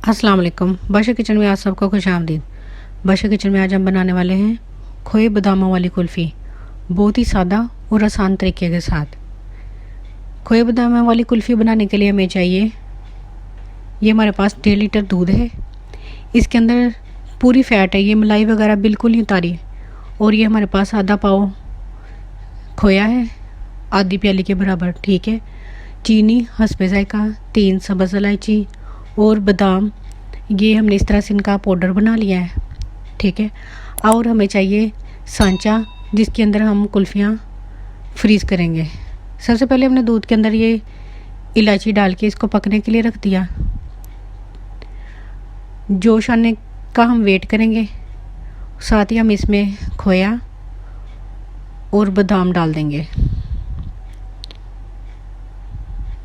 अस्सलाम वालेकुम। बादशाह किचन में आज सबको खुश आमदीद। बादशाह किचन में आज हम बनाने वाले हैं खोए बादामों वाली कुल्फ़ी, बहुत ही सादा और आसान तरीके के साथ। खोए बादामों वाली कुल्फ़ी बनाने के लिए हमें चाहिए, ये हमारे पास 1.5 लीटर दूध है। इसके अंदर पूरी फ़ैट है, ये मलाई वगैरह बिल्कुल नहीं उतारी। और ये हमारे पास आधा पाव खोया है, आधी प्याली के बराबर, ठीक है। चीनी हस्बे ज़ायक़ा, 3 सब्ज़ इलायची और बादाम, ये हमने इस तरह से इनका पाउडर बना लिया है, ठीक है। और हमें चाहिए सांचा जिसके अंदर हम कुल्फ़ियाँ फ्रीज़ करेंगे। सबसे पहले हमने दूध के अंदर ये इलायची डाल के इसको पकने के लिए रख दिया। जोश आने का हम वेट करेंगे, साथ ही हम इसमें खोया और बादाम डाल देंगे।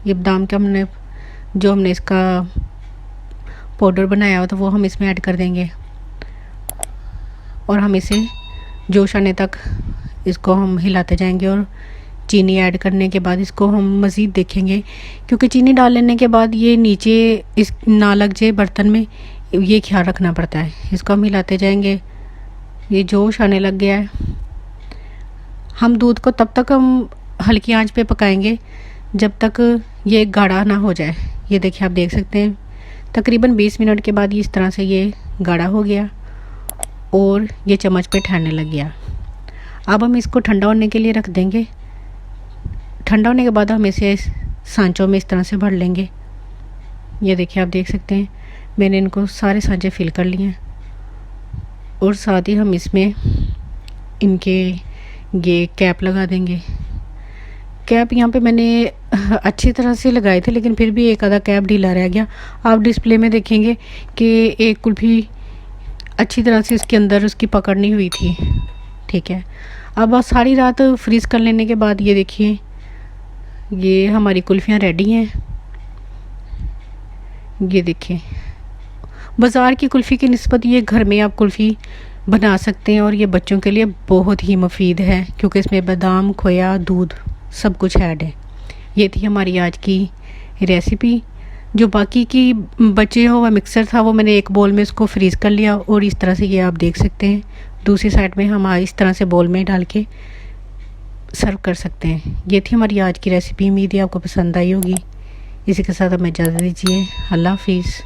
ये बादाम का हमने इसका पाउडर बनाया हो तो वो हम इसमें ऐड कर देंगे और हम इसे जोश आने तक इसको हम हिलाते जाएंगे। और चीनी ऐड करने के बाद इसको हम मज़ीद देखेंगे, क्योंकि चीनी डाल लेने के बाद ये नीचे इस ना लग जाए बर्तन में, ये ख्याल रखना पड़ता है। इसको हम हिलाते जाएंगे। ये जोश आने लग गया है। हम दूध को तब तक हम हल्की आंच पे पकाएंगे जब तक ये गाढ़ा ना हो जाए। ये देखिए, आप देख सकते हैं तकरीबन 20 मिनट के बाद इस तरह से ये गाढ़ा हो गया और ये चम्मच पे ठहरने लग गया। अब हम इसको ठंडा होने के लिए रख देंगे। ठंडा होने के बाद हम इसे सांचों में इस तरह से भर लेंगे। ये देखिए, आप देख सकते हैं मैंने इनको सारे सांचे फिल कर लिए हैं। और साथ ही हम इसमें इनके ये कैप लगा देंगे। कैप यहाँ पे मैंने अच्छी तरह से लगाए थे, लेकिन फिर भी एक आधा कैप ढीला रह गया। आप डिस्प्ले में देखेंगे कि एक कुल्फ़ी अच्छी तरह से इसके अंदर उसकी पकड़ नहीं हुई थी, ठीक है। अब सारी रात फ्रीज़ कर लेने के बाद ये देखिए, ये हमारी कुल्फ़ियाँ रेडी हैं। ये देखिए, बाज़ार की कुल्फ़ी की निस्बत ये घर में आप कुल्फ़ी बना सकते हैं और ये बच्चों के लिए बहुत ही मुफीद है, क्योंकि इसमें बादाम, खोया, दूध सब कुछ ऐड है। ये थी हमारी आज की रेसिपी। जो बाकी की बचे हुआ मिक्सर था वो मैंने एक बोल में इसको फ्रीज़ कर लिया और इस तरह से ये आप देख सकते हैं। दूसरी साइड में हम इस तरह से बोल में डाल के सर्व कर सकते हैं। ये थी हमारी आज की रेसिपी। उम्मीद है आपको पसंद आई होगी। इसी के साथ हमें इजाज़त दीजिए। अल्लाह हाफिज़।